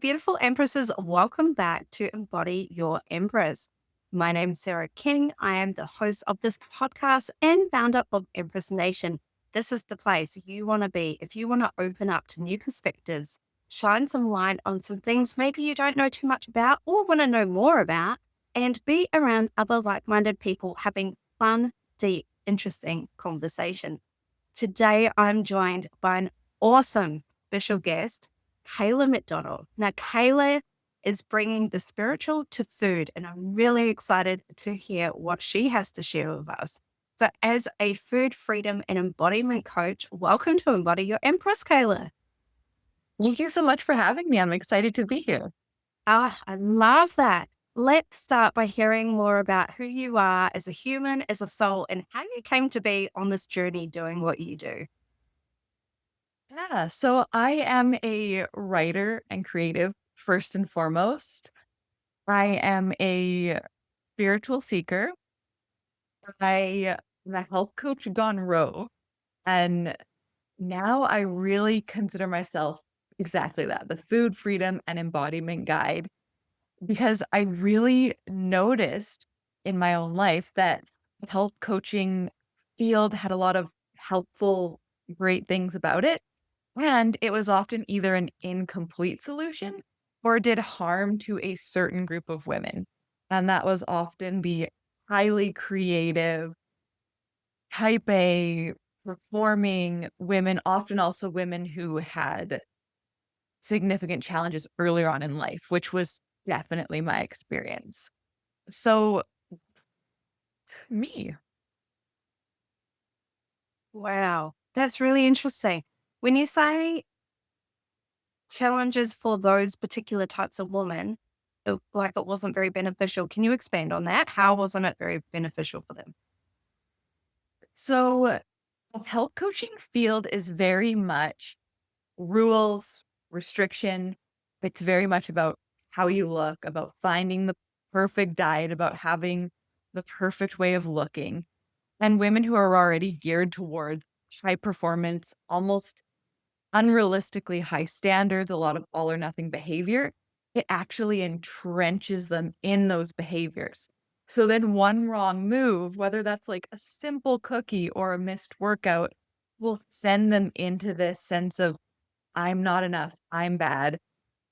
Beautiful Empresses, welcome back to Embody Your Empress. My name's Sarah King. I am the host of this podcast and founder of Empress Nation. This is the place you want to be if you want to open up to new perspectives, shine some light on some things maybe you don't know too much about or want to know more about, and be around other like minded people having fun, deep, interesting conversation. Today, I'm joined by an awesome special guest, Kayla MacDonald. Now, Kayla is bringing the spiritual to food, and I'm really excited to hear what she has to share with us. So, as a food freedom and embodiment coach, welcome to Embody Your Empress, Kayla. Thank you so much for having me. I'm excited to be here. Ah, I love that. Let's start by hearing more about who you are as a human, as a soul, and how you came to be on this journey doing what you do. Yeah, so I am a writer and creative first and foremost. I am a spiritual seeker. I am a health coach gone rogue. And now I really consider myself exactly that, the food freedom and embodiment guide, because I really noticed in my own life that the health coaching field had a lot of helpful, great things about it. And it was often either an incomplete solution or did harm to a certain group of women. And that was often the highly creative, type A, performing women, often also women who had significant challenges earlier on in life, which was definitely my experience. So, me. Wow, that's really interesting. When you say challenges for those particular types of women, like it wasn't very beneficial, can you expand on that? How wasn't it very beneficial for them? So, the health coaching field is very much rules, restriction. It's very much about how you look, about finding the perfect diet, about having the perfect way of looking. And women who are already geared towards high performance, almost unrealistically high standards, a lot of all or nothing behavior, it actually entrenches them in those behaviors. So then one wrong move, whether that's like a simple cookie or a missed workout, will send them into this sense of, I'm not enough, I'm bad.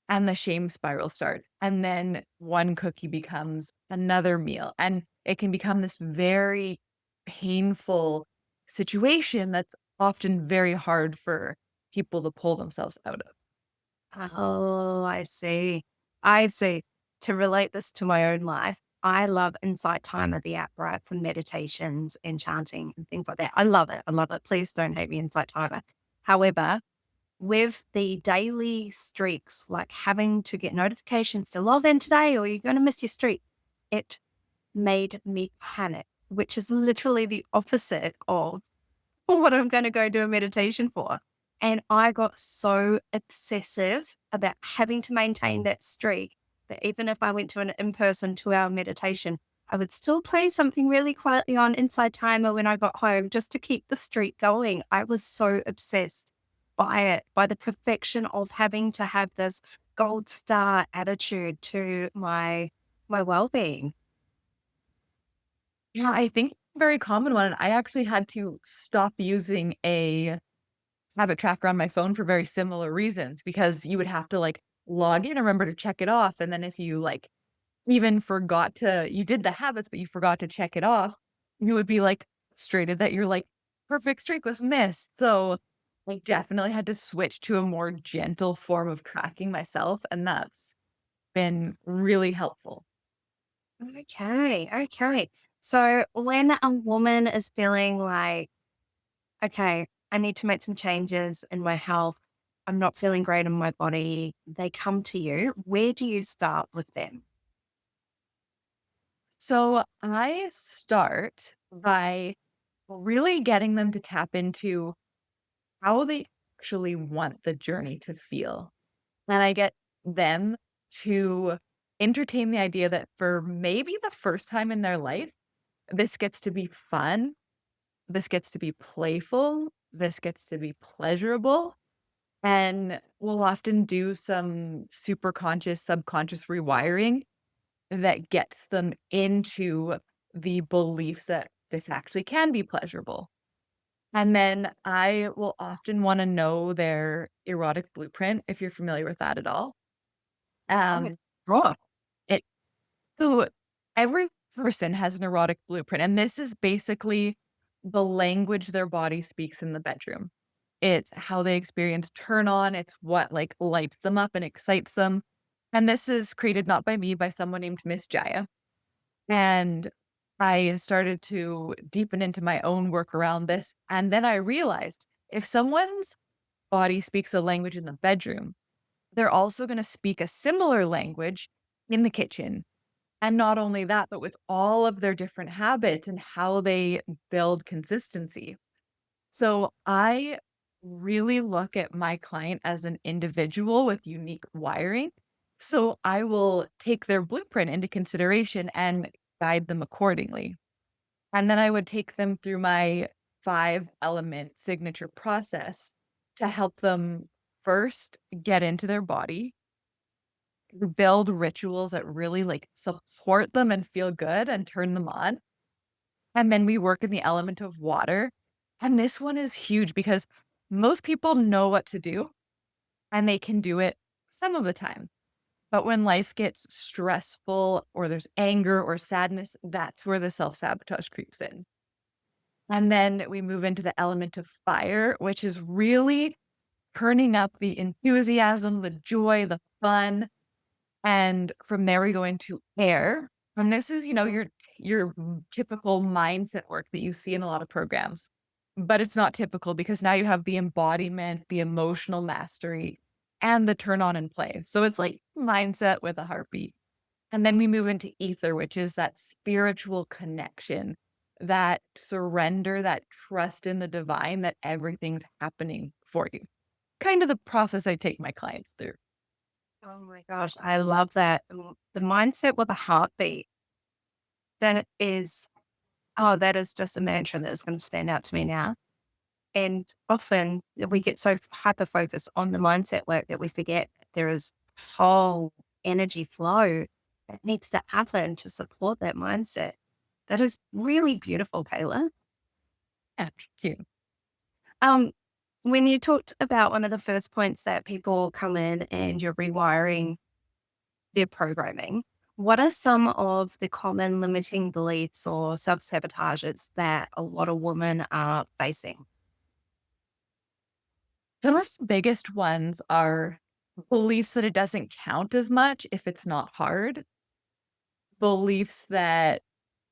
And the shame spiral starts. And then one cookie becomes another meal. And it can become this very painful situation that's often very hard for people to pull themselves out of. Oh, I see. I see. To relate this to my own life, I love insight time at the app, right? For meditations and chanting and things like that. I love it. I love it. Please don't hate me, insight timer. However, with the daily streaks, like having to get notifications to log in today or you're going to miss your streak, it made me panic, which is literally the opposite of what I'm going to go do a meditation for. And I got so obsessive about having to maintain that streak that even if I went to an in person 2 hour meditation, I would still play something really quietly on Inside Timer when I got home just to keep the streak going. I was so obsessed by it, by the perfection of having to have this gold star attitude to my well-being. Yeah, I think a very common one. And I actually had to stop using a habit tracker on my phone for very similar reasons because you would have to like log in and remember to check it off. And then if you like even forgot to you did the habits, but you forgot to check it off, you would be, like, frustrated that your, like, perfect streak was missed. So, I definitely had to switch to a more gentle form of tracking myself, and that's been really helpful. Okay, okay. So when a woman is feeling like, okay, I need to make some changes in my health, I'm not feeling great in my body, they come to you. Where do you start with them? So, I start by really getting them to tap into how they actually want the journey to feel. And I get them to entertain the idea that for maybe the first time in their life, this gets to be fun, this gets to be playful, this gets to be pleasurable, And we'll often do some super conscious, subconscious rewiring that gets them into the beliefs that this actually can be pleasurable. And then I will often want to know their erotic blueprint, if you're familiar with that at all. Oh, Um, sure. it so every person has an erotic blueprint, and this is basically the language their body speaks in the bedroom. It's how they experience turn on, it's what like lights them up and excites them. And this is created not by me, by someone named Miss Jaya. And I started to deepen into my own work around this. And then I realized if someone's body speaks a language in the bedroom, they're also going to speak a similar language in the kitchen. And not only that, but with all of their different habits and how they build consistency. So I really look at my client as an individual with unique wiring. So I will take their blueprint into consideration and guide them accordingly. And then I would take them through my 5 element signature process to help them first get into their body, build rituals that really like support them and feel good and turn them on. And then we work in the element of water. And this one is huge because most people know what to do and they can do it some of the time. But when life gets stressful or there's anger or sadness, that's where the self sabotage creeps in. And then we move into the element of fire, which is really turning up the enthusiasm, the joy, the fun. And from there, we go into air. And this is, your typical mindset work that you see in a lot of programs. But it's not typical because now you have the embodiment, the emotional mastery, and the turn on and play. So it's like mindset with a heartbeat. And then we move into ether, which is that spiritual connection, that surrender, that trust in the divine, that everything's happening for you. Kind of the process I take my clients through. Oh my gosh, I love that. The mindset with a heartbeat. That is, oh, that is just a mantra that is going to stand out to me now. And often we get so hyper focused on the mindset work that we forget there is whole energy flow that needs to happen to support that mindset. That is really beautiful, Kayla. Yeah, thank you. Um, when you talked about one of the first points that people come in and you're rewiring their programming, what are some of the common limiting beliefs or self sabotages that a lot of women are facing? Some of the biggest ones are beliefs that it doesn't count as much if it's not hard, beliefs that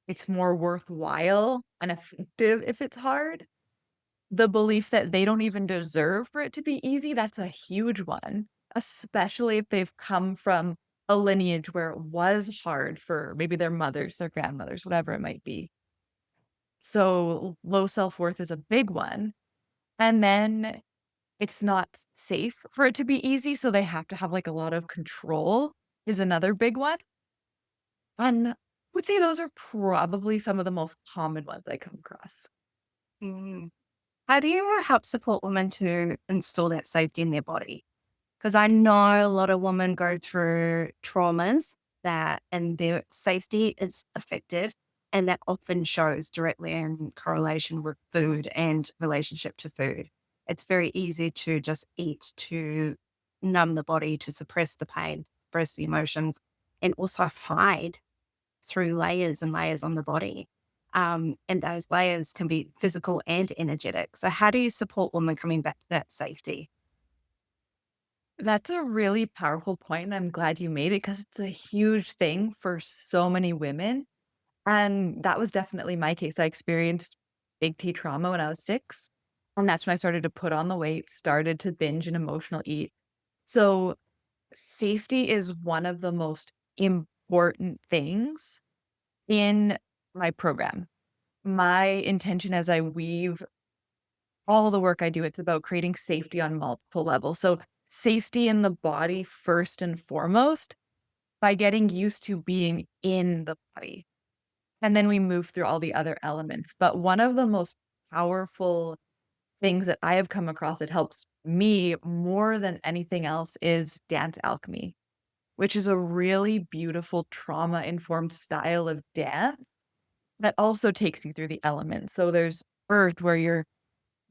it's more worthwhile and effective if it's hard, the belief that they don't even deserve for it to be easy, that's a huge one, especially if they've come from a lineage where it was hard for maybe their mothers, their grandmothers, whatever it might be. So low self-worth is a big one. And then it's not safe for it to be easy, so they have to have, like, a lot of control is another big one, and I would say those are probably some of the most common ones I come across. Mm. How do you help support women to install that safety in their body? Because I know a lot of women go through traumas that and their safety is affected. And that often shows directly in correlation with food and relationship to food. It's very easy to just eat to numb the body, to suppress the pain, suppress the emotions, and also hide through layers and layers on the body. And those layers can be physical and energetic. So, how do you support women coming back to that safety? That's a really powerful point, and I'm glad you made it because it's a huge thing for so many women, and that was definitely my case. I experienced big T trauma when I was 6, and that's when I started to put on the weight, started to binge and emotional eat. So, safety is one of the most important things in my program. My intention as I weave all the work I do, it's about creating safety on multiple levels. So, safety in the body first and foremost by getting used to being in the body. And then we move through all the other elements. But one of the most powerful things that I have come across that helps me more than anything else is dance alchemy, which is a really beautiful trauma informed style of dance that also takes you through the elements. So there's earth where you're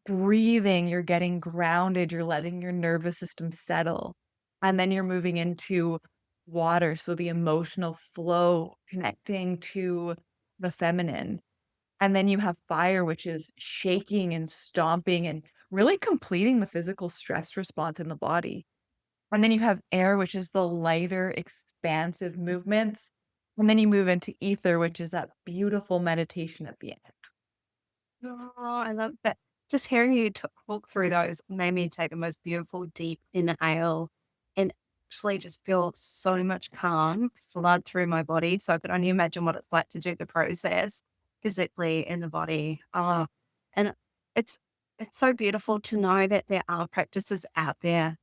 breathing, you're getting grounded, you're letting your nervous system settle. And then you're moving into water. So the emotional flow, connecting to the feminine. And then you have fire, which is shaking and stomping and really completing the physical stress response in the body. And then you have air, which is the lighter, expansive movements. And then you move into ether, which is that beautiful meditation at the end. Oh, I love that. Just hearing you talk through those made me take the most beautiful deep inhale and actually just feel so much calm flood through my body. So I could only imagine what it's like to do the process physically in the body. And it's it's so beautiful to know that there are practices out there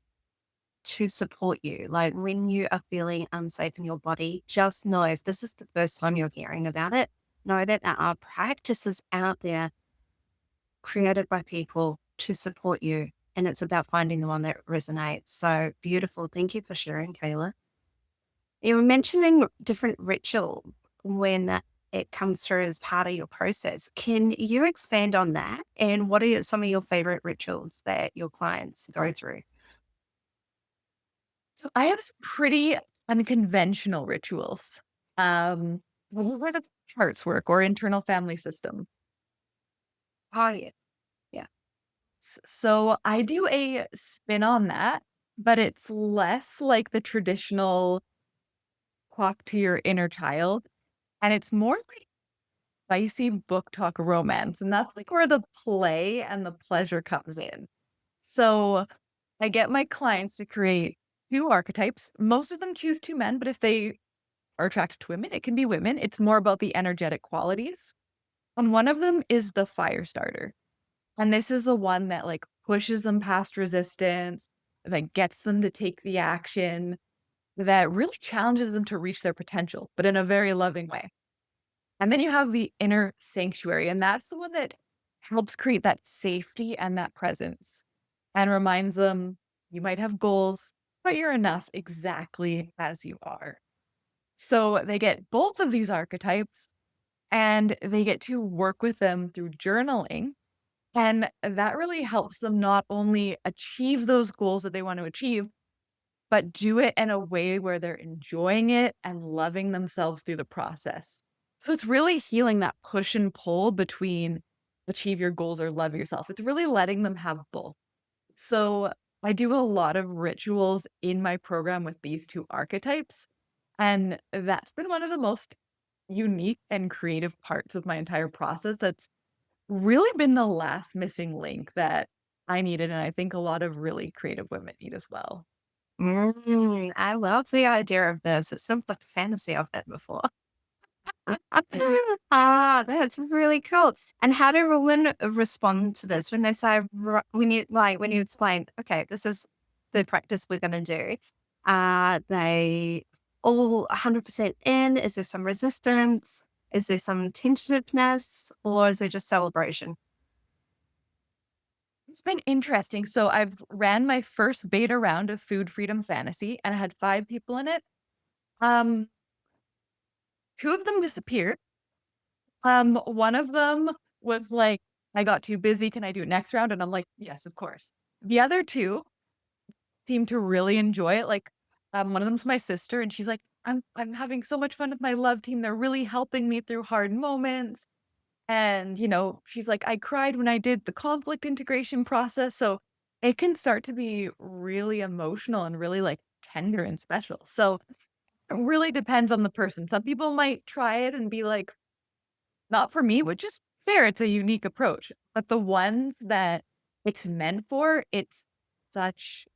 to support you. Like when you are feeling unsafe in your body, just know if this is the first time you're hearing about it, know that there are practices out there created by people to support you. And it's about finding the one that resonates. So beautiful. Thank you for sharing, Kayla. You were mentioning different ritual when it comes through as part of your process. Can you expand on that? And what are some of your favorite rituals that your clients go through? So I have some pretty unconventional rituals. Where does charts work or internal family system? Oh, yeah. Yeah. So I do a spin on that, but it's less like the traditional talk to your inner child. And it's more like spicy book talk romance. And that's like where the play and the pleasure comes in. So I get my clients to create two archetypes. Most of them choose two men, but if they are attracted to women, it can be women. It's more about the energetic qualities. And one of them is the fire starter. And this is the one that like pushes them past resistance, that gets them to take the action, that really challenges them to reach their potential, but in a very loving way. And then you have the inner sanctuary, and that's the one that helps create that safety and that presence and reminds them you might have goals, but you're enough exactly as you are. So they get both of these archetypes and they get to work with them through journaling. And that really helps them not only achieve those goals that they want to achieve, but do it in a way where they're enjoying it and loving themselves through the process. So it's really healing that push and pull between achieve your goals or love yourself. It's really letting them have both. So I do a lot of rituals in my program with these two archetypes. And that's been one of the most unique and creative parts of my entire process. That's really been the last missing link that I needed. And I think a lot of really creative women need as well. I love the idea of this. It sounds like a fantasy I've had before. That's really cool. And how do women respond to this when they say, when you when you explain, okay, this is the practice we're going to do? Are they all 100% in? Is there some resistance? Is there some tentativeness, or is there just celebration? It's been interesting. So I've ran my first beta round of Food Freedom Fantasy and I had 5 people in it. Um, Two of them disappeared. One of them was like, I got too busy. Can I do it next round? And I'm like, yes, of course. The other two seem to really enjoy it. Like, one of them's my sister, and she's like, I'm having so much fun with my love team. They're really helping me through hard moments. And, she's like, I cried when I did the conflict integration process. So it can start to be really emotional and really like tender and special. So it really depends on the person. Some people might try it and be like, not for me, which is fair. It's a unique approach. But the ones that it's meant for, it's such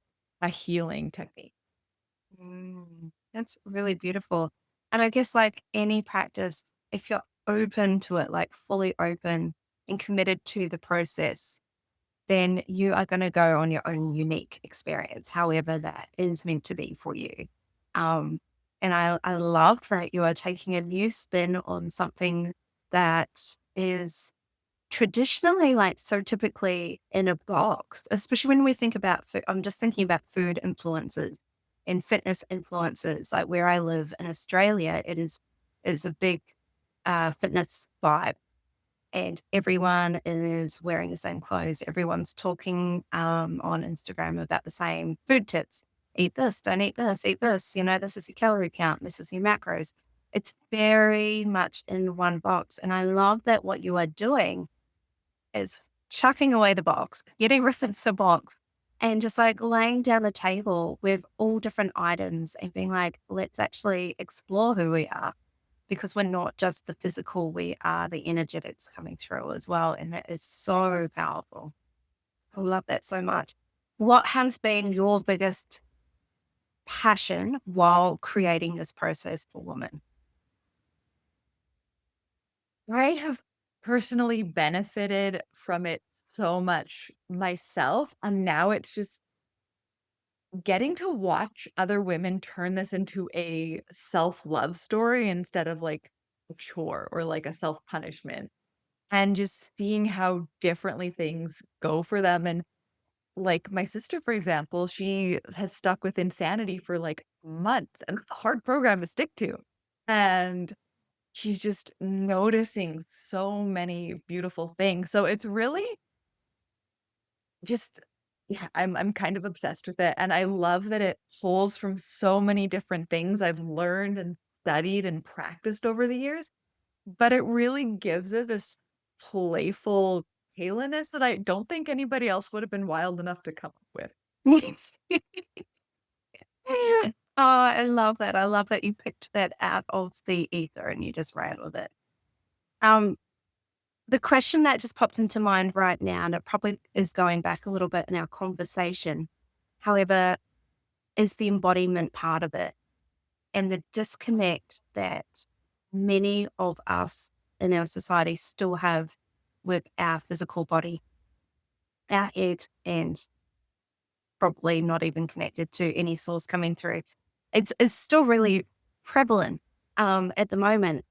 a healing technique. That's really beautiful. And I guess, like any practice, if you're open to it, like fully open and committed to the process, then you are going to go on your own unique experience, however that is meant to be for you. Um, and I love that you are taking a new spin on something that is traditionally, like, so typically in a box, especially when we think about food. I'm just thinking about food influences and fitness influences. Like where I live in Australia, it's a big fitness vibe, and everyone is wearing the same clothes. Everyone's talking on Instagram about the same food tips. Eat this, don't eat this, eat this. This is your calorie count, this is your macros. It's very much in one box. And I love that what you are doing is chucking away the box, getting rid of the box, and just like laying down a table with all different items and being like, let's actually explore who we are, because we're not just the physical, we are the energetics coming through as well. And that is so powerful. I love that so much. What has been your biggest passion while creating this process for women? I have personally benefited from it so much myself, and now it's just getting to watch other women turn this into a self-love story instead of like a chore or like a self-punishment, and just seeing how differently things go for them. And like my sister, for example, she has stuck with insanity for like months, and it's a hard program to stick to. And she's just noticing so many beautiful things. So it's really just, yeah, I'm kind of obsessed with it, and I love that it pulls from so many different things I've learned and studied and practiced over the years, but it really gives it this playful Kayla-ness that I don't think anybody else would have been wild enough to come up with. Oh, I love that. I love that you picked that out of the ether and you just ran with it. Um, the question that just popped into mind right now, and it probably is going back a little bit in our conversation, however, is the embodiment part of it and the disconnect that many of us in our society still have with our physical body, our head, and probably not even connected to any source coming through. It's still really prevalent at the moment.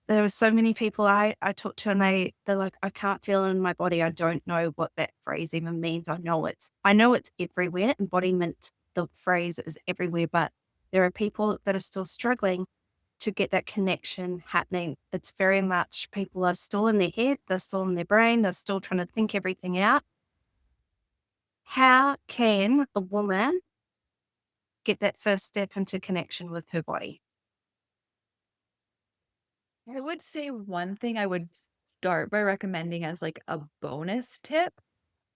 There are so many people I talk to, and they're like, I can't feel it in my body. I don't know what that phrase even means. I know it's everywhere. Embodiment, the phrase is everywhere, but there are people that are still struggling to get that connection happening. It's very much people are still in their head, they're still in their brain, they're still trying to think everything out. How can a woman get that first step into connection with her body? I would say one thing I would start by recommending as like a bonus tip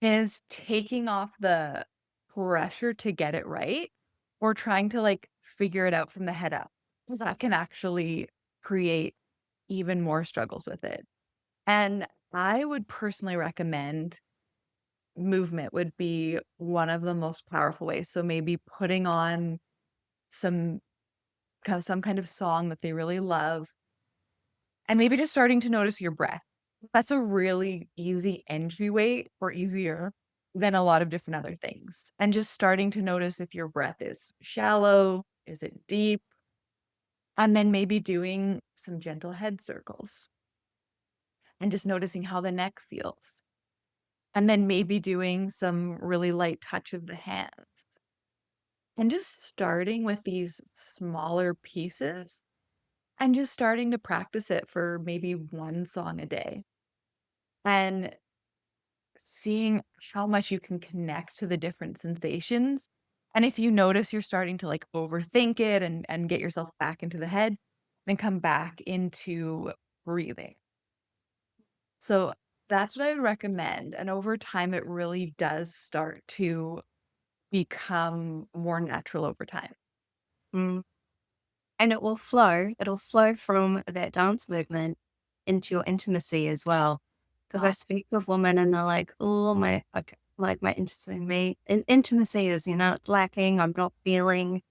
is taking off the pressure to get it right or trying to like figure it out from the head up, because that can actually create even more struggles with it. And I would personally recommend movement would be one of the most powerful ways. So maybe putting on some some kind of song that they really love, and maybe just starting to notice your breath. That's a really easy entryway, or easier than a lot of different other things. And just starting to notice if your breath is shallow, is it deep? And then maybe doing some gentle head circles and just noticing how the neck feels. And then maybe doing some really light touch of the hands. And just starting with these smaller pieces and just starting to practice it for maybe one song a day. And seeing how much you can connect to the different sensations. And if you notice you're starting to like overthink it and get yourself back into the head, then come back into breathing. So that's what I would recommend. And over time, it really does start to become more natural over time. Mm. And it will flow. It'll flow from that dance movement into your intimacy as well. Because I speak with women and they're like, oh, like my intimacy is, it's lacking. I'm not feeling,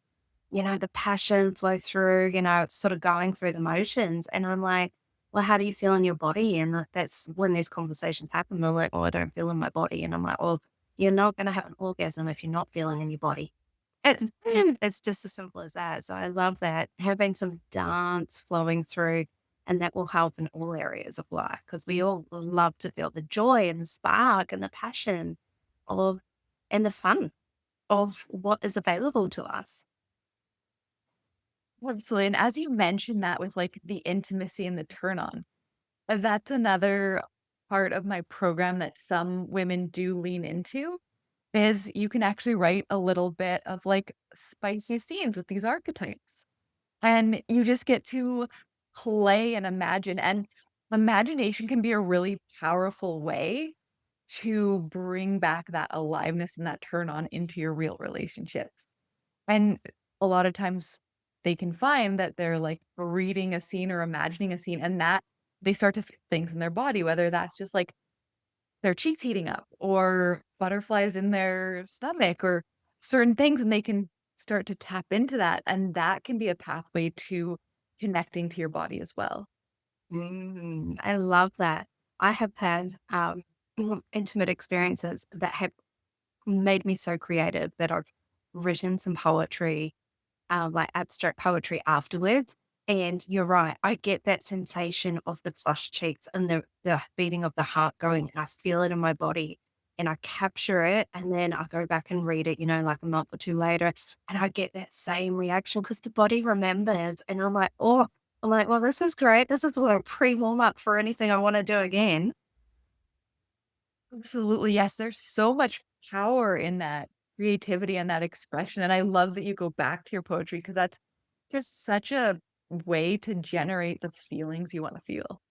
the passion flow through, it's sort of going through the motions. And I'm like, well, how do you feel in your body? And that's when these conversations happen. They're like, oh, I don't feel in my body. And I'm like, well, you're not going to have an orgasm if you're not feeling in your body. It's just as simple as that. So I love that. Having some dance flowing through. And that will help in all areas of life because we all love to feel the joy and the spark and the passion of and the fun of what is available to us. Absolutely. And as you mentioned that with like the intimacy and the turn on, that's another part of my program that some women do lean into is you can actually write a little bit of like spicy scenes with these archetypes. And you just get to play and imagine. And imagination can be a really powerful way to bring back that aliveness and that turn on into your real relationships. And a lot of times they can find that they're like reading a scene or imagining a scene and that they start to feel things in their body, whether that's just like their cheeks heating up or butterflies in their stomach or certain things. And they can start to tap into that. And that can be a pathway to connecting to your body as well. I love that. I have had intimate experiences that have made me so creative that I've written some poetry, like abstract poetry afterwards. And you're right, I get that sensation of the flushed cheeks and the beating of the heart going. I feel it in my body and I capture it. And then I go back and read it, like a month or two later. And I get that same reaction because the body remembers. And I'm like, well, this is great. This is a little pre warm up for anything I want to do again. Absolutely. Yes. There's so much power in that creativity and that expression. And I love that you go back to your poetry because that's just such a way to generate the feelings you want to feel.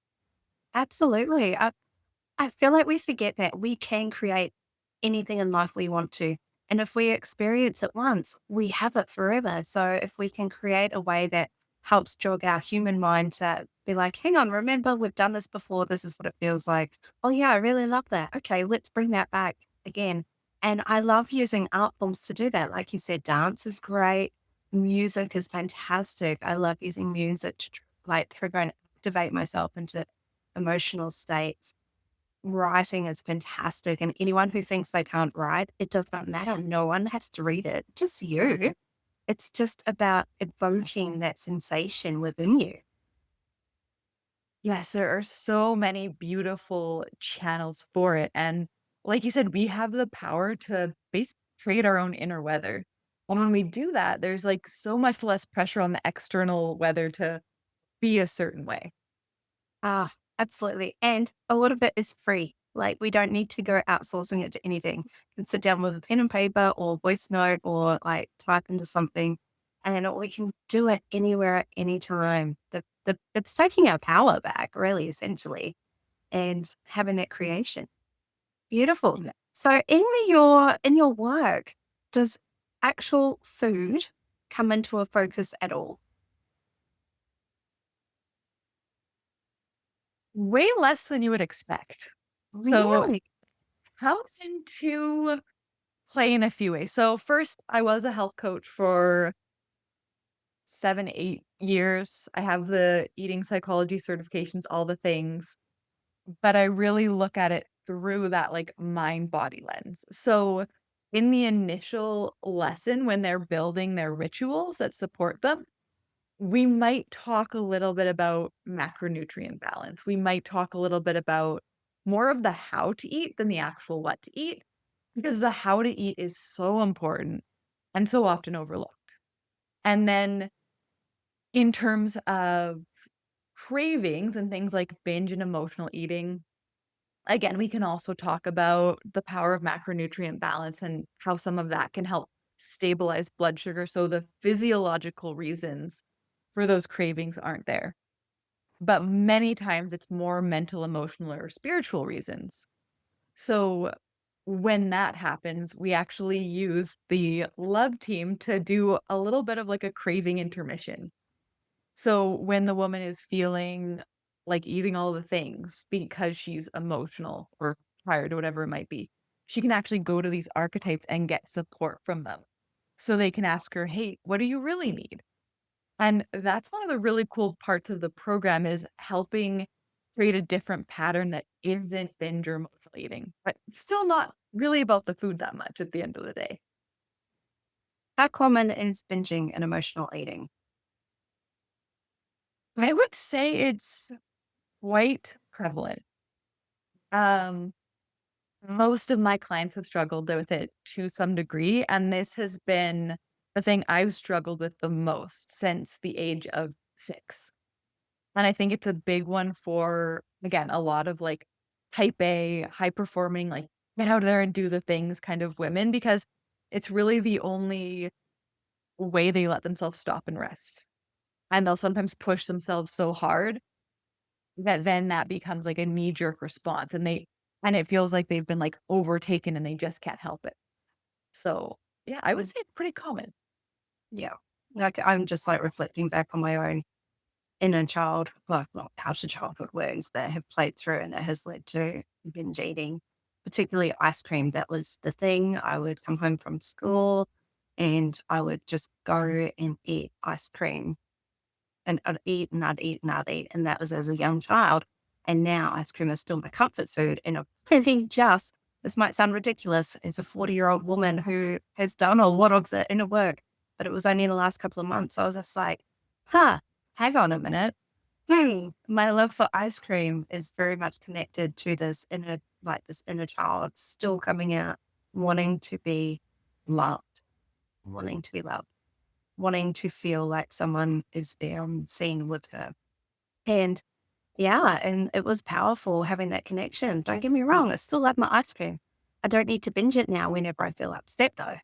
Absolutely. I feel like we forget that we can create anything in life we want to. And if we experience it once, we have it forever. So if we can create a way that helps jog our human mind to be like, hang on, remember, we've done this before. This is what it feels like. Oh, yeah, I really love that. Okay, let's bring that back again. And I love using art forms to do that. Like you said, dance is great. Music is fantastic. I love using music to like trigger and activate myself into emotional states. Writing is fantastic, and anyone who thinks they can't write, it does not matter. No one has to read it, just you. It's just about evoking that sensation within you. Yes, there are so many beautiful channels for it. And like you said, we have the power to basically create our own inner weather. And when we do that, there's like so much less pressure on the external weather to be a certain way. Ah, absolutely. And a lot of it is free. Like we don't need to go outsourcing it to anything. You can sit down with a pen and paper or voice note or like type into something and we can do it anywhere at any time. It's taking our power back, really, essentially, and having that creation. Beautiful. So in your work, does actual food come into a focus at all? Way less than you would expect. So Really? comes into play in a few ways. So first, I was a health coach for 7, 8 years. I have the eating psychology certifications, all the things, but I really look at it through that like mind body lens. So in the initial lesson, when they're building their rituals that support them, we might talk a little bit about macronutrient balance. We might talk a little bit about more of the how to eat than the actual what to eat, because the how to eat is so important and so often overlooked. And then in terms of cravings and things like binge and emotional eating, again, we can also talk about the power of macronutrient balance and how some of that can help stabilize blood sugar. So the physiological reasons for those cravings aren't there. But many times it's more mental, emotional, or spiritual reasons. So when that happens, we actually use the love team to do a little bit of like a craving intermission. So when the woman is feeling like eating all the things because she's emotional or tired or whatever it might be, she can actually go to these archetypes and get support from them. So they can ask her, "Hey, what do you really need?" And that's one of the really cool parts of the program is helping create a different pattern that isn't binge or emotional eating, but still not really about the food that much at the end of the day. How common is binging and emotional eating? I would say it's quite prevalent. Um, Most of my clients have struggled with it to some degree, and this has been the thing I've struggled with the most since the age of 6. And I think it's a big one for, again, a lot of, like, type A, high performing, like, get out there and do the things kind of women, because it's really the only way they let themselves stop and rest. And they'll sometimes push themselves so hard that then that becomes like a knee jerk response, and it feels like they've been, like, overtaken and they just can't help it. So, yeah, I would Mm, say it's pretty common. yeah. Like, I'm just like reflecting back on my own inner child, well, outer childhood wounds that have played through and it has led to binge eating, particularly ice cream. That was the thing. I would come home from school and I would just go and eat ice cream and I'd eat and I'd eat and I'd eat. And that was as a young child. And now ice cream is still my comfort food. And I'm really just, this might sound ridiculous, as a 40-year-old woman who has done a lot of the inner work, but it was only in the last couple of months. I was just like, huh, hang on a minute. My love for ice cream is very much connected to this inner, like this inner child still coming out, wanting to be loved, wanting to be loved, wanting to feel like someone is there and seen with her. And yeah, and it was powerful having that connection. Don't get me wrong, I still love my ice cream. I don't need to binge it now whenever I feel upset though.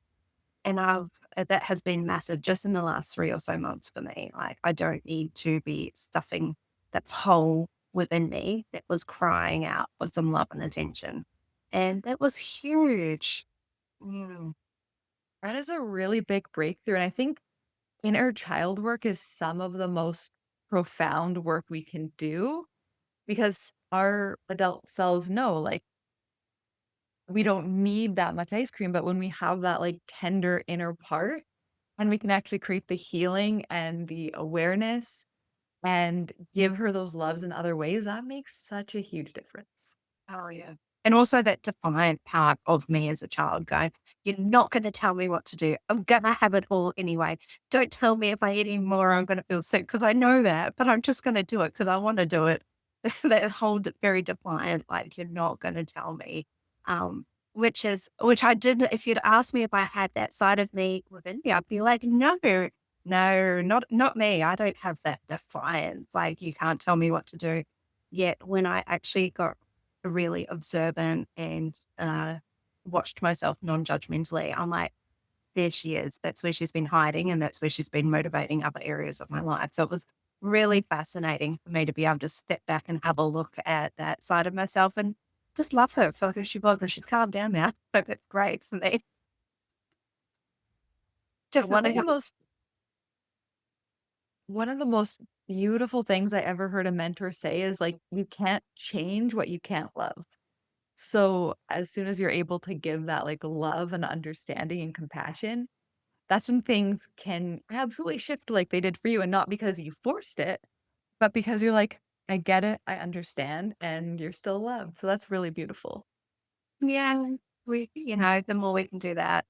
And that has been massive just in the last 3 or so months for me. Like, I don't need to be stuffing that hole within me that was crying out for some love and attention. And that was huge. Mm. That is a really big breakthrough, and I think inner child work is some of the most profound work we can do, because our adult selves know, like, we don't need that much ice cream, but when we have that, like, tender inner part, and we can actually create the healing and the awareness and give her those loves in other ways, that makes such a huge difference. Oh, yeah. And also that defiant part of me as a child going, you're not going to tell me what to do. I'm going to have it all anyway. Don't tell me if I eat any more, I'm going to feel sick because I know that, but I'm just going to do it because I want to do it. That whole very defiant, like, you're not going to tell me. Um, which I didn't, if you'd asked me if I had that side of me within me, I'd be like, no, no, not me. I don't have that defiance. Like, you can't tell me what to do. Yet when I actually got really observant and watched myself non-judgmentally, I'm like, there she is. That's where she's been hiding, and that's where she's been motivating other areas of my life. So it was really fascinating for me to be able to step back and have a look at that side of myself and just love her for who she was. And she's calmed down now. So that's great for me. One Definitely of the have. most one of the most beautiful things I ever heard a mentor say is, like, you can't change what you can't love. So, as soon as you're able to give that, like, love and understanding and compassion, that's when things can absolutely shift like they did for you, and not because you forced it, but because you're like, "I get it, I understand, and you're still loved." So that's really beautiful. Yeah, the more we can do that,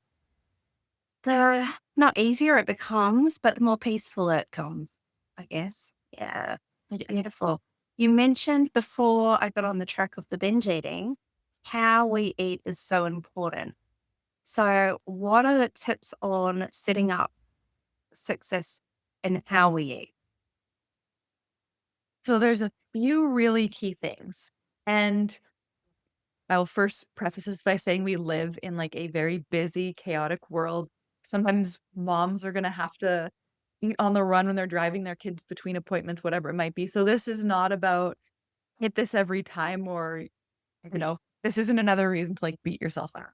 the not easier it becomes, but the more peaceful it comes, I guess. Yeah. Yes. Beautiful. You mentioned before I got on the track of the binge eating, how we eat is so important. So, what are the tips on setting up success in how we eat? So there's a few really key things, and I'll first preface this by saying we live in, like, a very busy, chaotic world. Sometimes moms are gonna have to eat on the run when they're driving their kids between appointments, whatever it might be. So this is not about hit this every time, or, this isn't another reason to, like, beat yourself up.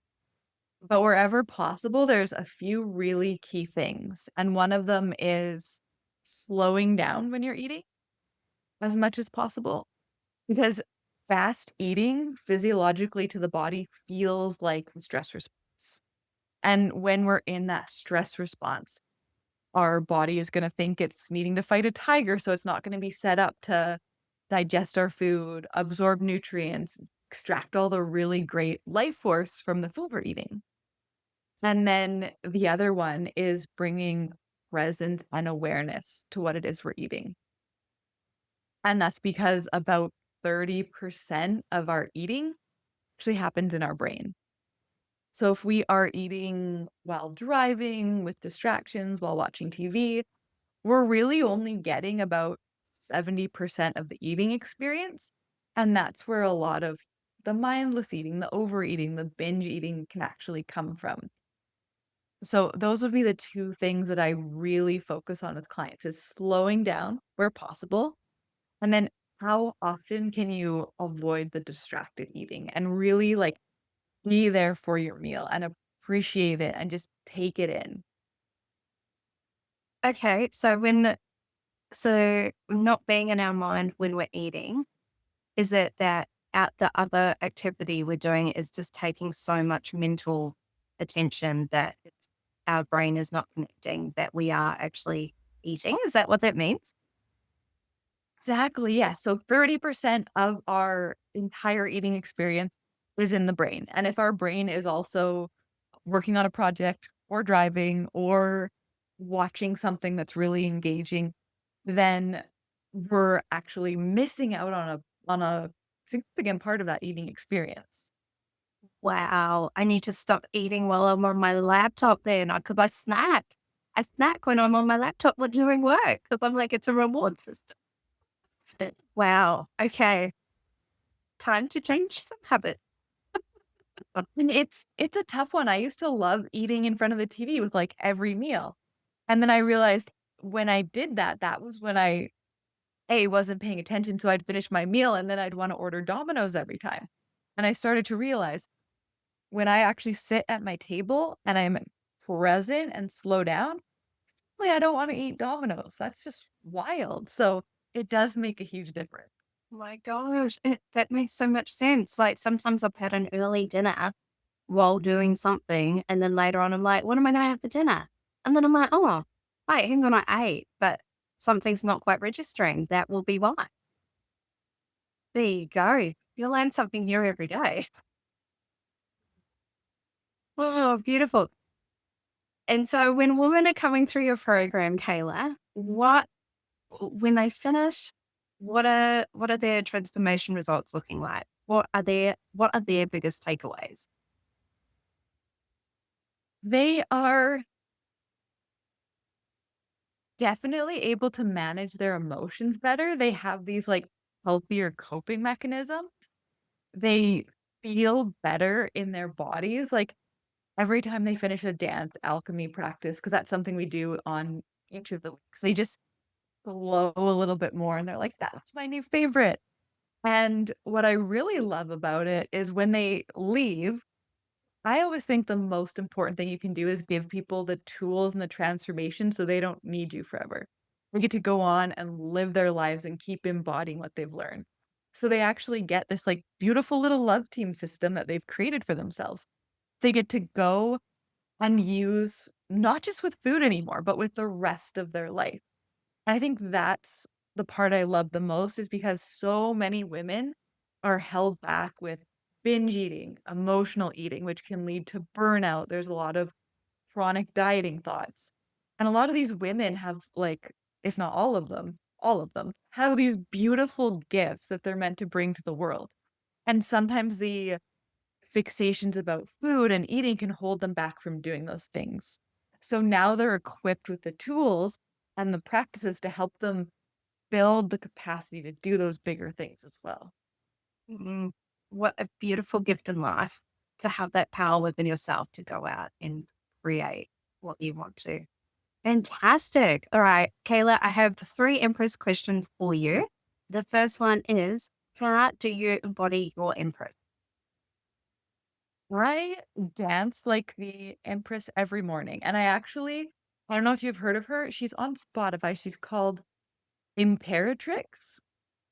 But wherever possible, there's a few really key things, and one of them is slowing down when you're eating as much as possible, because fast eating physiologically to the body feels like a stress response. And when we're in that stress response, our body is going to think it's needing to fight a tiger. So it's not going to be set up to digest our food, absorb nutrients, extract all the really great life force from the food we're eating. And then the other one is bringing presence and awareness to what it is we're eating. And that's because about 30% of our eating actually happens in our brain. So if we are eating while driving, with distractions, while watching TV, we're really only getting about 70% of the eating experience. And that's where a lot of the mindless eating, the overeating, the binge eating can actually come from. So those would be the two things that I really focus on with clients is slowing down where possible. And then how often can you avoid the distracted eating and really like be there for your meal and appreciate it and just take it in. Okay, so not being in our mind when we're eating, is it that at the other activity we're doing is just taking so much mental attention that our brain is not connecting that we are actually eating? Is that what that means? Exactly. Yeah. So 30% of our entire eating experience is in the brain. And if our brain is also working on a project or driving or watching something that's really engaging, then we're actually missing out on a significant part of that eating experience. Wow, I need to stop eating while I'm on my laptop then, because I snack. I snack when I'm on my laptop when doing work because I'm like, it's a reward system. Wow. Okay. Time to change some habits. And it's a tough one. I used to love eating in front of the TV with like every meal. And then I realized when I did that, that was when I A, wasn't paying attention, so I'd finish my meal and then I'd wanna order Domino's every time. And I started to realize when I actually sit at my table and I'm present and slow down, like, I don't wanna eat Domino's. That's just wild. So, it does make a huge difference. My gosh, that makes so much sense. Like sometimes I've had an early dinner while doing something, and then later on I'm like, what am I going to have for dinner? And then I'm like, oh, wait, hang on, I ate, but something's not quite registering. That will be why. There you go. You learn something new every day. Oh, beautiful. And so when women are coming through your program, Kayla, when they finish, what are their transformation results looking like? What are their biggest takeaways? They are definitely able to manage their emotions better. They have these, like, healthier coping mechanisms. They feel better in their bodies, like, every time they finish a dance alchemy practice, because that's something we do on each of the weeks, they just glow a little bit more, and they're like, "That's my new favorite." And what I really love about it is when they leave, I always think the most important thing you can do is give people the tools and the transformation so they don't need you forever. They get to go on and live their lives and keep embodying what they've learned. So they actually get this, like, beautiful little love team system that they've created for themselves. They get to go and use not just with food anymore, but with the rest of their life. I think that's the part I love the most is because so many women are held back with binge eating, emotional eating, which can lead to burnout. There's a lot of chronic dieting thoughts. And a lot of these women have like, if not all of them have these beautiful gifts that they're meant to bring to the world. And sometimes the fixations about food and eating can hold them back from doing those things. So now they're equipped with the tools and the practices to help them build the capacity to do those bigger things as well. Mm, what a beautiful gift in life to have that power within yourself to go out and create what you want to. Fantastic. All right, Kayla, I have three Empress questions for you. The first one is, how do you embody your Empress? I dance like the Empress every morning. And I don't know if you've heard of her. She's on Spotify. She's called Imperatrix.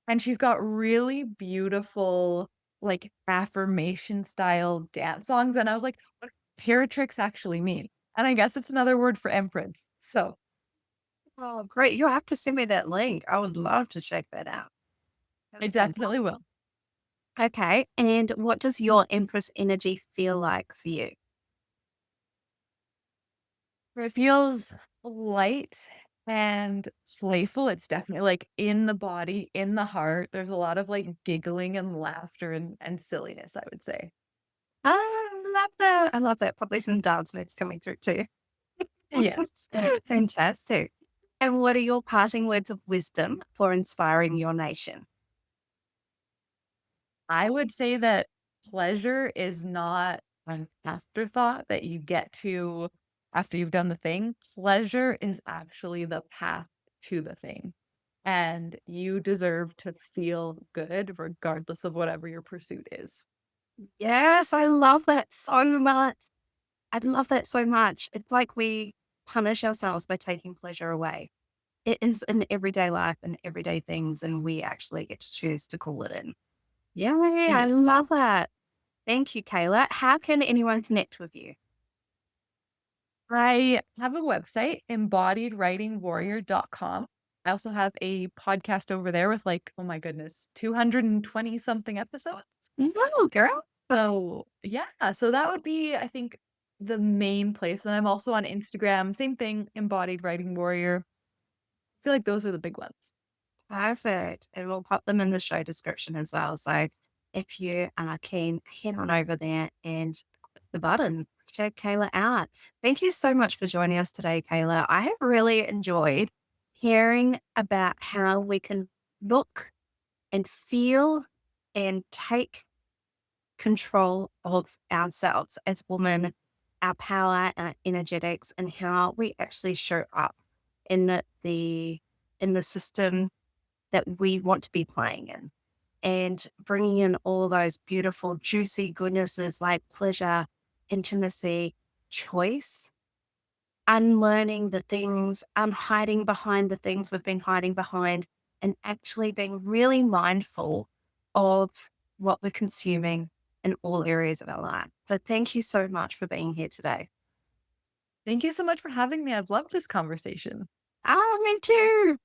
And she's got really beautiful, like, affirmation style dance songs, and I was like, "What does Paratrix actually mean?" And I guess it's another word for empress. So, Oh, great. You'll have to send me that link. I would love to check that out. I That's definitely fantastic. will. Okay. And what does your Empress energy feel like for you? It feels light and playful. It's definitely, like, in the body, in the heart. There's a lot of, like, giggling and laughter and silliness, I would say. I love that. I love that. Probably some dance moves coming through too. Yes. Fantastic. And what are your parting words of wisdom for inspiring your nation? I would say that pleasure is not an afterthought that you get to after you've done the thing. Pleasure is actually the path to the thing. And you deserve to feel good regardless of whatever your pursuit is. Yes, I love that so much. I love that so much. It's like we punish ourselves by taking pleasure away. It is in everyday life and everyday things, and we actually get to choose to call it in. Yeah, I Yes. love that. Thank you, Kayla. How can anyone connect with you? I have a website, embodiedwritingwarrior.com. I also have a podcast over there with like, oh my goodness, 220 something episodes. No, girl. So, yeah, so that would be, I think, the main place, and I'm also on Instagram, same thing, Embodied Writing Warrior. I feel like those are the big ones. Perfect. And we'll pop them in the show description as well. So if you are keen, head on over there and click the button. Check Kayla out. Thank you so much for joining us today, Kayla. I have really enjoyed hearing about how we can look and feel and take control of ourselves as women, our power, our energetics, and how we actually show up in the system that we want to be playing in, and bringing in all those beautiful, juicy goodnesses like pleasure, intimacy, choice, unlearning the things, hiding behind the things we've been hiding behind, and actually being really mindful of what we're consuming in all areas of our life. So, thank you so much for being here today. Thank you so much for having me. I've loved this conversation. Oh, me too.